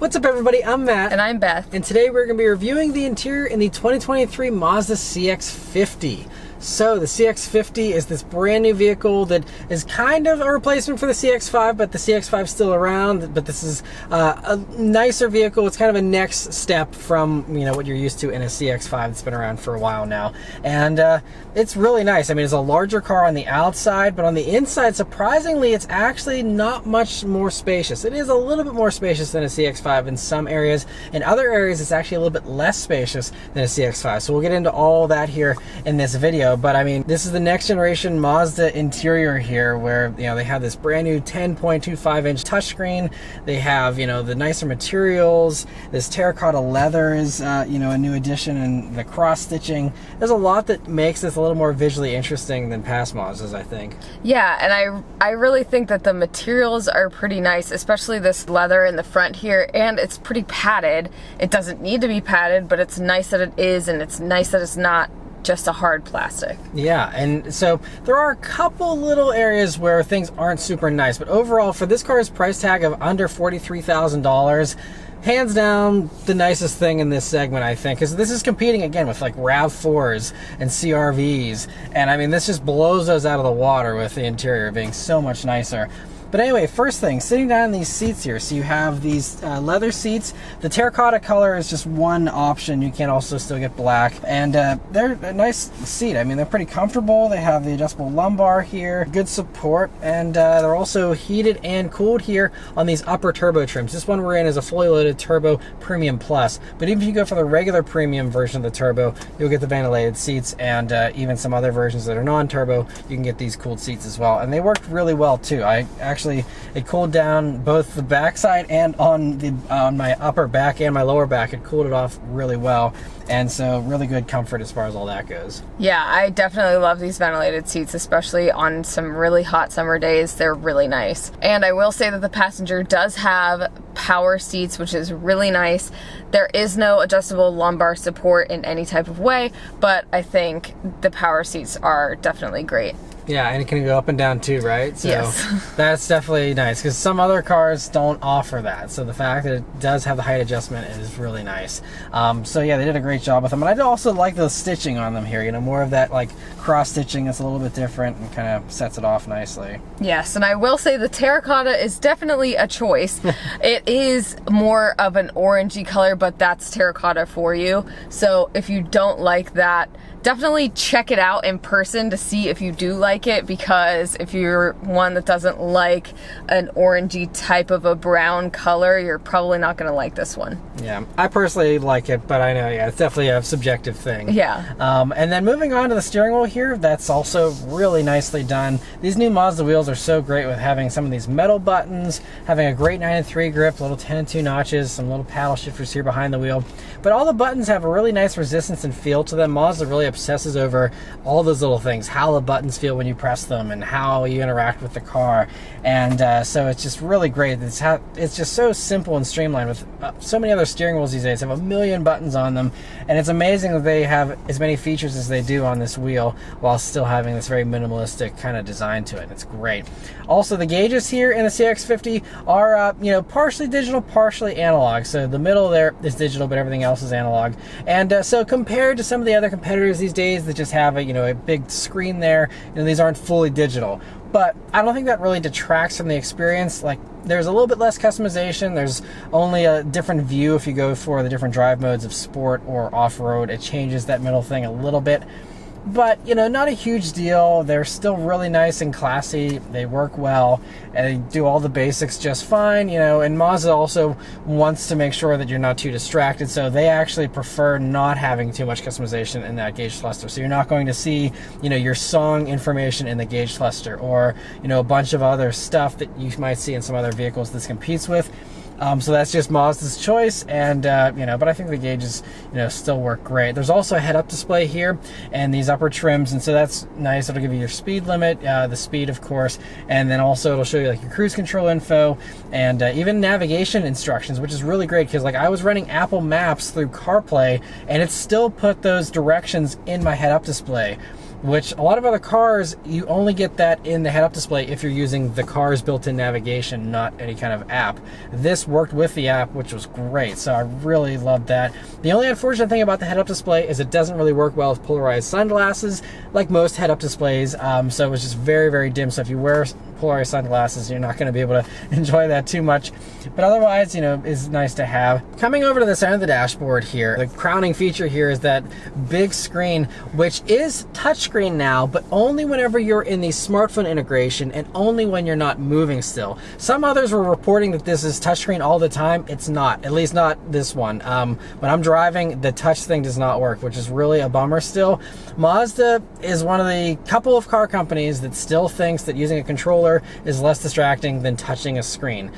What's up everybody, I'm Matt. And I'm Beth. And today we're going to be reviewing the interior in the 2023 Mazda CX-50. So the CX-50 is this brand new vehicle that is kind of a replacement for the CX-5, but the CX-5 is still around. But this is a nicer vehicle. It's kind of a next step from what you're used to in a CX-5 that's been around for a while now. And it's really nice. I mean, it's a larger car on the outside, but on the inside, surprisingly, it's actually not much more spacious. It is a little bit more spacious than a CX-5 in some areas. In other areas, it's actually a little bit less spacious than a CX-5. So we'll get into all that here in this video. But I mean, this is the next generation Mazda interior here, where they have this brand new 10.25-inch touchscreen. They have the nicer materials. This terracotta leather is a new addition, and the cross stitching. There's a lot that makes this a little more visually interesting than past Mazdas, I think. Yeah, and I really think that the materials are pretty nice, especially this leather in the front here, and it's pretty padded. It doesn't need to be padded, but it's nice that it is, and it's nice that it's not just a hard plastic. Yeah, and so there are a couple little areas where things aren't super nice, but overall for this car's price tag of under $43,000, hands down the nicest thing in this segment, I think, because this is competing again with like RAV4s and CRVs, and I mean this just blows those out of the water with the interior being so much nicer. But anyway, first thing, sitting down in these seats here, so you have these leather seats. The terracotta color is just one option. You can also still get black, and they're a nice seat. I mean, they're pretty comfortable. They have the adjustable lumbar here, good support, and they're also heated and cooled here on these upper turbo trims. This one we're in is a fully loaded Turbo Premium Plus, but even if you go for the regular premium version of the Turbo, you'll get the ventilated seats, and even some other versions that are non-turbo, you can get these cooled seats as well, and they worked really well too. It cooled down both the backside and on my upper back and my lower back. It cooled it off really well, and so really good comfort as far as all that goes. Yeah, I definitely love these ventilated seats, especially on some really hot summer days. They're really nice. And I will say that the passenger does have power seats, which is really nice. There is no adjustable lumbar support in any type of way, but I think the power seats are definitely great. Yeah, and it can go up and down too, right? So yes. That's definitely nice, because some other cars don't offer that. So the fact that it does have the height adjustment is really nice. So yeah, they did a great job with them. And I also like the stitching on them here, more of that like cross stitching that's a little bit different and kind of sets it off nicely. Yes, and I will say the terracotta is definitely a choice. It is more of an orangey color, but that's terracotta for you. So if you don't like that, definitely check it out in person to see if you do like it, because if you're one that doesn't like an orangey type of a brown color, you're probably not going to like this one. Yeah, I personally like it, but I know, yeah, it's definitely a subjective thing. Yeah. And then moving on to the steering wheel here, that's also really nicely done. These new Mazda wheels are so great with having some of these metal buttons, having a great 9-3 grip, little 10-2 notches, some little paddle shifters here behind the wheel. But all the buttons have a really nice resistance and feel to them. Mazda really obsesses over all those little things, how the buttons feel when you press them and how you interact with the car. And so it's just really great. It's just so simple and streamlined, with so many other steering wheels these days have a million buttons on them, and it's amazing that they have as many features as they do on this wheel while still having this very minimalistic kind of design to it. It's great. Also, the gauges here in the CX-50 are partially digital, partially analog. So the middle there is digital, but everything else is analog. And so compared to some of the other competitors these days that just have a big screen there, these aren't fully digital. But I don't think that really detracts from the experience. Like, there's a little bit less customization. There's only a different view if you go for the different drive modes of sport or off-road. It changes that middle thing a little bit. But, not a huge deal. They're still really nice and classy. They work well, and they do all the basics just fine, and Mazda also wants to make sure that you're not too distracted, so they actually prefer not having too much customization in that gauge cluster. So you're not going to see, your song information in the gauge cluster, or, a bunch of other stuff that you might see in some other vehicles this competes with. So that's just Mazda's choice, and but I think the gauges still work great. There's also a head-up display here and these upper trims, and so that's nice. It'll give you your speed limit, the speed of course, and then also it'll show you like your cruise control info and even navigation instructions, which is really great, because like I was running Apple Maps through CarPlay and it still put those directions in my head-up display. which a lot of other cars, you only get that in the head-up display if you're using the car's built-in navigation, not any kind of app. This worked with the app, which was great, so I really loved that. The only unfortunate thing about the head-up display is it doesn't really work well with polarized sunglasses, like most head-up displays, so it was just very, very dim. So if you wear polarized sunglasses, you're not going to be able to enjoy that too much. But otherwise, you know, it's nice to have. Coming over to the center of the dashboard here, the crowning feature here is that big screen, which is touchscreen now, but only whenever you're in the smartphone integration and only when you're not moving still. Some others were reporting that this is touchscreen all the time. It's not, at least not this one. When I'm driving, the touch thing does not work, which is really a bummer still. Mazda is one of the couple of car companies that still thinks that using a controller is less distracting than touching a screen.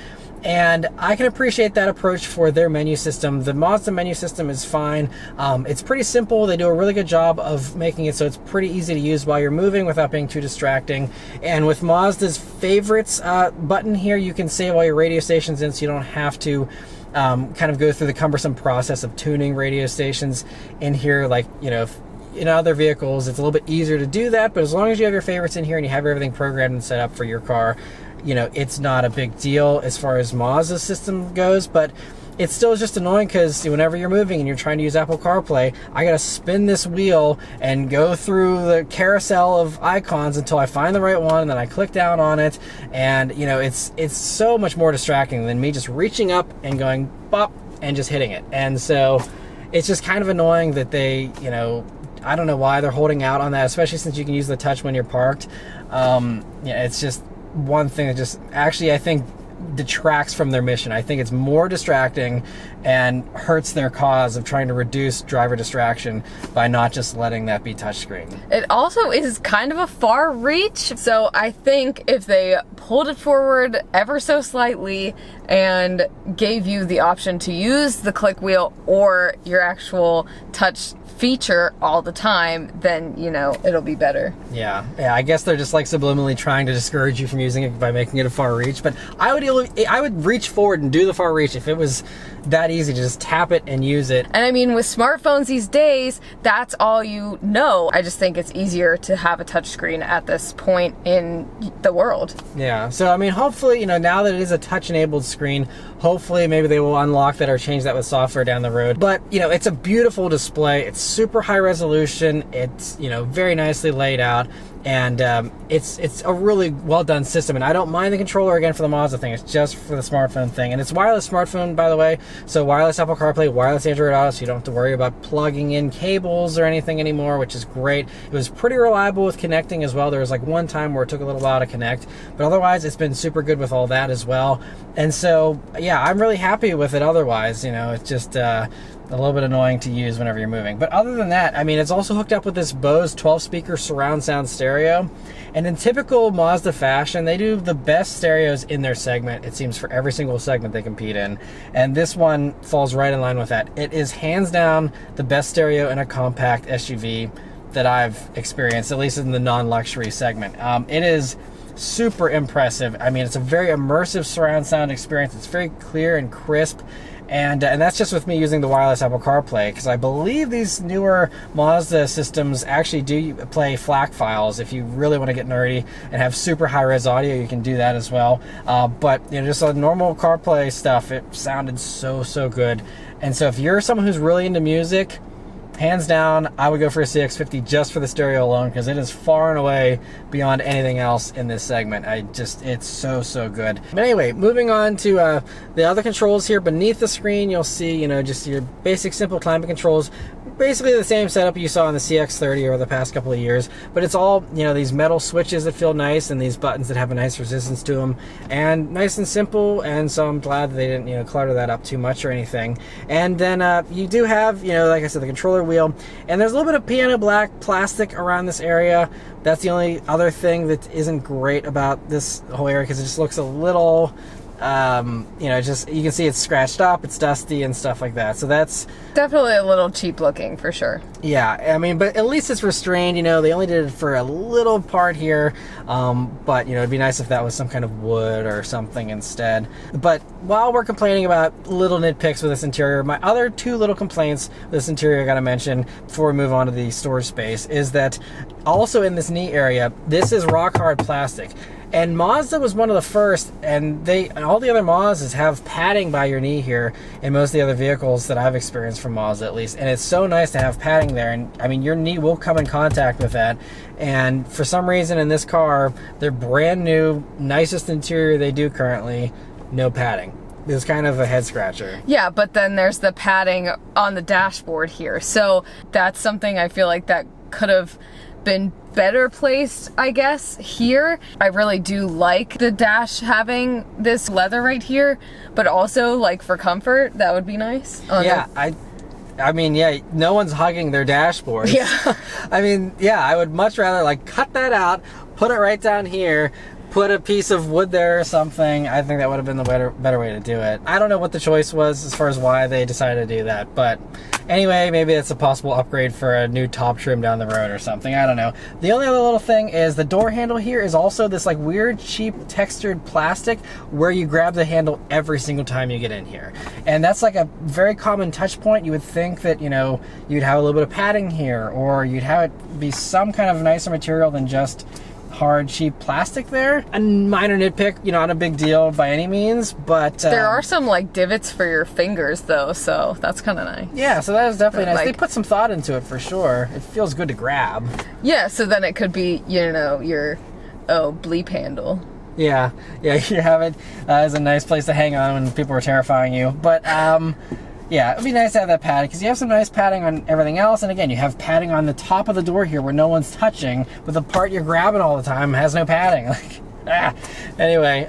And I can appreciate that approach for their menu system. The Mazda menu system is fine. It's pretty simple. They do a really good job of making it so it's pretty easy to use while you're moving without being too distracting. And with Mazda's favorites button here, you can save all your radio stations in, so you don't have to kind of go through the cumbersome process of tuning radio stations in here. Like, you know, in other vehicles, it's a little bit easier to do that, but as long as you have your favorites in here and you have everything programmed and set up for your car, you know, it's not a big deal as far as Mazda's system goes. But it's still just annoying because whenever you're moving and you're trying to use Apple CarPlay, I gotta spin this wheel and go through the carousel of icons until I find the right one, and then I click down on it, and you know, it's so much more distracting than me just reaching up and going bop and just hitting it. And so it's just kind of annoying that they, you know, I don't know why they're holding out on that, especially since you can use the touch when you're parked. Yeah, it's just one thing that just actually, I think, detracts from their mission. I think it's more distracting and hurts their cause of trying to reduce driver distraction by not just letting that be touchscreen. It also is kind of a far reach, so I think if they pulled it forward ever so slightly and gave you the option to use the click wheel or your actual touch feature all the time, then, you know, it'll be better. Yeah, I guess they're just like subliminally trying to discourage you from using it by making it a far reach. But I would reach forward and do the far reach if it was that easy to just tap it and use it. And I mean, with smartphones these days, that's all you know. I just think it's easier to have a touchscreen at this point in the world. Yeah, so I mean, hopefully, you know, now that it is a touch-enabled screen, hopefully maybe they will unlock that or change that with software down the road. But, you know, it's a beautiful display. It's super high resolution. It's, you know, very nicely laid out. And it's a really well done system. And I don't mind the controller again for the Mazda thing. It's just for the smartphone thing. And it's wireless smartphone, by the way. So wireless Apple CarPlay, wireless Android Auto, so you don't have to worry about plugging in cables or anything anymore, which is great. It was pretty reliable with connecting as well. There was like one time where it took a little while to connect, but otherwise it's been super good with all that as well. And so, yeah, I'm really happy with it otherwise. You know, it's just a little bit annoying to use whenever you're moving. But other than that, I mean, it's also hooked up with this Bose 12-speaker surround sound stereo. And in typical Mazda fashion, they do the best stereos in their segment, it seems, for every single segment they compete in. And this one falls right in line with that. It is hands down the best stereo in a compact SUV that I've experienced, at least in the non-luxury segment. It is super impressive. I mean, it's a very immersive surround sound experience. It's very clear and crisp. And that's just with me using the wireless Apple CarPlay, because I believe these newer Mazda systems actually do play FLAC files. If you really want to get nerdy and have super high-res audio, you can do that as well. But you know, just on normal CarPlay stuff, it sounded so good. And so if you're someone who's really into music, hands down, I would go for a CX-50 just for the stereo alone, because it is far and away beyond anything else in this segment. It's so good. But anyway, moving on to the other controls here. Beneath the screen, you'll see, you know, just your basic simple climate controls. Basically the same setup you saw in the CX-30 over the past couple of years, but it's all, you know, these metal switches that feel nice and these buttons that have a nice resistance to them, and nice and simple. And so I'm glad that they didn't, you know, clutter that up too much or anything. And then you do have, you know, like I said, the controller wheel, and there's a little bit of piano black plastic around this area. That's the only other thing that isn't great about this whole area, because it just looks a little You know, just, you can see it's scratched up, it's dusty and stuff like that. So that's definitely a little cheap looking for sure. Yeah, I mean, but at least it's restrained. You know, they only did it for a little part here, but you know, it'd be nice if that was some kind of wood or something instead. But while we're complaining about little nitpicks with this interior, my other two little complaints with this interior I gotta mention before we move on to the storage space is that also in this knee area, this is rock hard plastic. And Mazda was one of the first, and all the other Mazdas have padding by your knee here in most of the other vehicles that I've experienced from Mazda at least. And it's so nice to have padding there. And I mean, your knee will come in contact with that. And for some reason in this car, they're brand new, nicest interior they do currently, no padding. It's kind of a head scratcher. Yeah, but then there's the padding on the dashboard here. So that's something I feel like that could have been better placed, I guess, here. I really do like the dash having this leather right here, but also like for comfort, that would be nice. Yeah, I mean, yeah, no one's hugging their dashboard. Yeah. I mean, yeah, I would much rather like cut that out, put it right down here, put a piece of wood there or something. I think that would have been the better way to do it. I don't know what the choice was as far as why they decided to do that, but anyway, maybe it's a possible upgrade for a new top trim down the road or something. I don't know. The only other little thing is the door handle here is also this like weird, cheap textured plastic where you grab the handle every single time you get in here. And that's like a very common touch point. You would think that, you know, you'd have a little bit of padding here, or you'd have it be some kind of nicer material than just hard, cheap plastic there. A minor nitpick, you know, not a big deal by any means, but there are some like divots for your fingers though, so that's kind of nice. Yeah, so that is definitely nice. Like, they put some thought into it for sure. It feels good to grab. Yeah, so then it could be, you know, your bleep handle. Yeah, you have it as a nice place to hang on when people are terrifying you. But yeah, it'd be nice to have that padding because you have some nice padding on everything else. And again, you have padding on the top of the door here where no one's touching, but the part you're grabbing all the time has no padding. Anyway,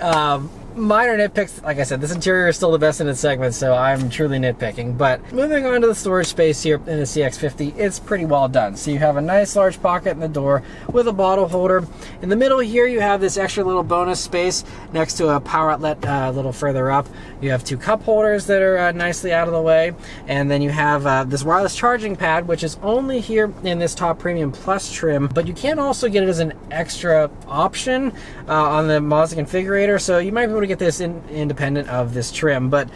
minor nitpicks. Like I said, this interior is still the best in its segment, so I'm truly nitpicking. But moving on to the storage space here in the CX-50, it's pretty well done. So you have a nice large pocket in the door with a bottle holder. In the middle here, you have this extra little bonus space next to a power outlet a little further up. You have two cup holders that are nicely out of the way. And then you have this wireless charging pad, which is only here in this top premium plus trim, but you can also get it as an extra option on the Mazda configurator. So you might be able to get this independent of this trim, but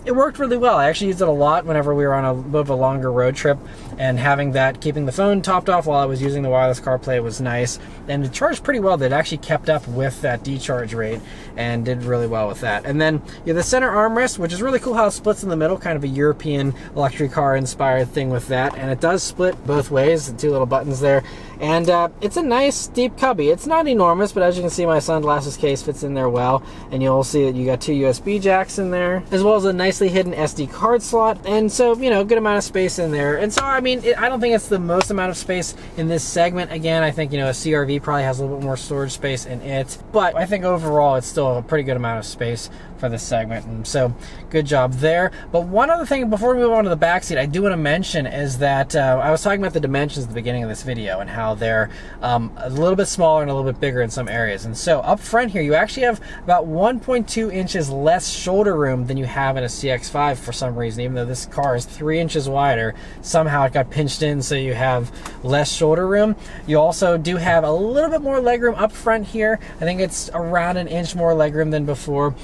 it worked really well. I actually used it a lot whenever we were on a bit of a longer road trip, and having that, keeping the phone topped off while I was using the wireless CarPlay was nice, and it charged pretty well. That actually kept up with that decharge rate and did really well with that. And then you have the center armrest, which is really cool how it splits in the middle, kind of a European electric car inspired thing with that, and it does split both ways, the two little buttons there. And it's a nice deep cubby. It's not enormous, but as you can see, my sunglasses case fits in there well, and you'll see that you got two USB jacks in there, as well as a nicely hidden SD card slot, and so, you know, good amount of space in there. And so, I mean, I don't think it's the most amount of space in this segment. Again, I think, you know, a CR-V probably has a little bit more storage space in it, but I think overall it's still a pretty good amount of space for this segment, and so good job there. But one other thing before we move on to the back seat, I do want to mention is that I was talking about the dimensions at the beginning of this video and how they're a little bit smaller and a little bit bigger in some areas. And so up front here, you actually have about 1.2 inches less shoulder room than you have in a CX-5 for some reason. Even though this car is 3 inches wider, somehow it got pinched in so you have less shoulder room. You also do have a little bit more legroom up front here. I think it's around an inch more legroom than before.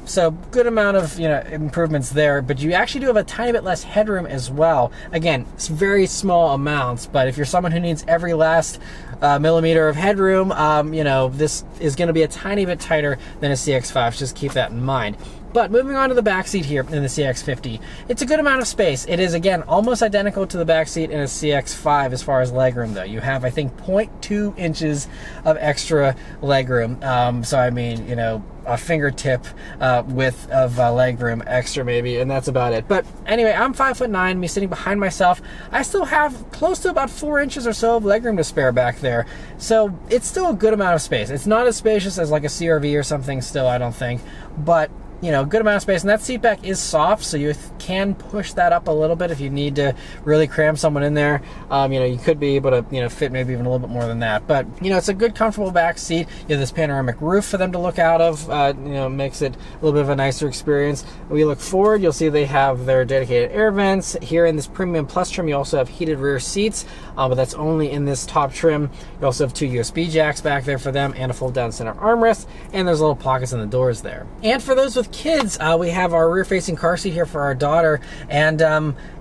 So good amount of, you know, improvements there, but you actually do have a tiny bit less headroom as well. Again, it's very small amounts, but if you're someone who needs every last millimeter of headroom, you know, this is going to be a tiny bit tighter than a CX-5, so just keep that in mind. But moving on to the back seat here in the CX-50, it's a good amount of space. It is, again, almost identical to the back seat in a CX-5 as far as legroom, though. You have, I think, 0.2 inches of extra legroom. So, I mean, you know, a fingertip width of legroom extra maybe, and that's about it. But anyway, I'm 5'9", me sitting behind myself. I still have close to about 4 inches or so of legroom to spare back there. So it's still a good amount of space. It's not as spacious as like a CR-V or something still, I don't think, but you know, good amount of space, and that seat back is soft, so you can push that up a little bit if you need to really cram someone in there. You know, you could be able to, you know, fit maybe even a little bit more than that, but you know, it's a good comfortable back seat. You have this panoramic roof for them to look out of. You know, makes it a little bit of a nicer experience. When we look forward, you'll see they have their dedicated air vents. Here in this Premium Plus trim, you also have heated rear seats, but that's only in this top trim. You also have 2 USB jacks back there for them and a fold down center armrest, and there's little pockets in the doors there. And for those with kids, we have our rear facing car seat here for our daughter, and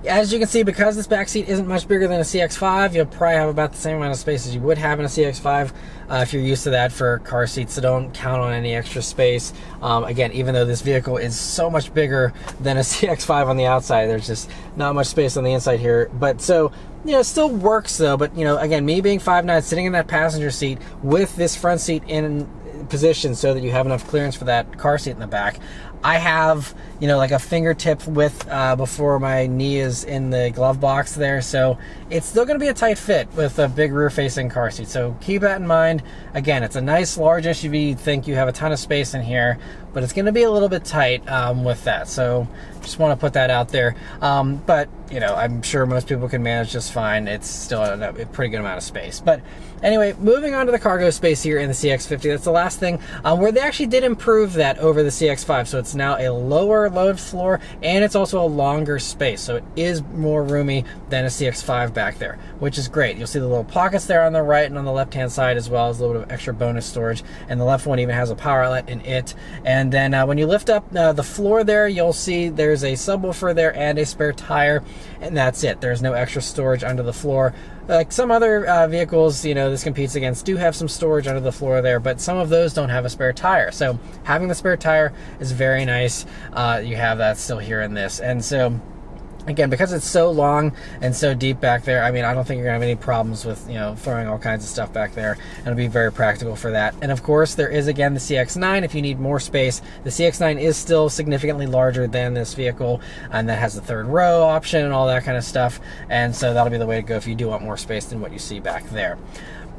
as you can see, because this back seat isn't much bigger than a CX-5, you'll probably have about the same amount of space as you would have in a CX-5 if you're used to that for car seats, so don't count on any extra space. Again, even though this vehicle is so much bigger than a CX-5 on the outside, there's just not much space on the inside here, but so, you know, it still works though. But you know, again, me being 5'9", sitting in that passenger seat with this front seat in position so that you have enough clearance for that car seat in the back, I have, you know, like a fingertip width before my knee is in the glove box there, so it's still going to be a tight fit with a big rear facing car seat, so keep that in mind. Again, it's a nice large SUV. You'd think you have a ton of space in here, but it's going to be a little bit tight with that, so just want to put that out there. But you know, I'm sure most people can manage just fine. It's still a pretty good amount of space. But anyway, moving on to the cargo space here in the CX-50, that's the last thing where they actually did improve that over the CX-5. So it's now a lower load floor, and it's also a longer space. So it is more roomy than a CX-5 back there, which is great. You'll see the little pockets there on the right and on the left-hand side, as well as a little bit of extra bonus storage. And the left one even has a power outlet in it. And then when you lift up the floor there, you'll see there's a subwoofer there and a spare tire. And that's it. There's no extra storage under the floor. Like some other vehicles, you know, this competes against do have some storage under the floor there, but some of those don't have a spare tire. So having the spare tire is very nice. You have that still here in this. And so again, because it's so long and so deep back there, I mean, I don't think you're gonna have any problems with, you know, throwing all kinds of stuff back there. It'll be very practical for that. And of course, there is again the CX-9 if you need more space. The CX-9 is still significantly larger than this vehicle, and that has the third row option and all that kind of stuff. And so that'll be the way to go if you do want more space than what you see back there.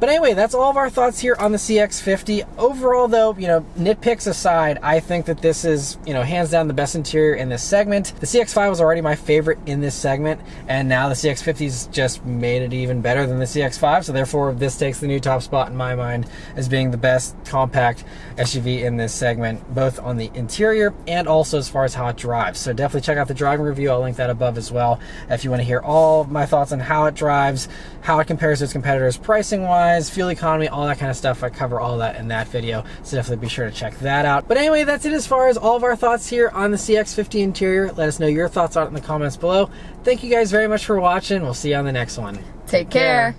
But anyway, that's all of our thoughts here on the CX-50. Overall though, you know, nitpicks aside, I think that this is, you know, hands down the best interior in this segment. The CX-5 was already my favorite in this segment, and now the CX-50's just made it even better than the CX-5, so therefore this takes the new top spot in my mind as being the best compact SUV in this segment, both on the interior and also as far as how it drives. So definitely check out the driving review. I'll link that above as well if you want to hear all of my thoughts on how it drives, how it compares to its competitors pricing-wise, fuel economy, all that kind of stuff. I cover all that in that video, so definitely be sure to check that out. But anyway, that's it as far as all of our thoughts here on the CX-50 interior. Let us know your thoughts on it in the comments below. Thank you guys very much for watching. We'll see you on the next one. Take care.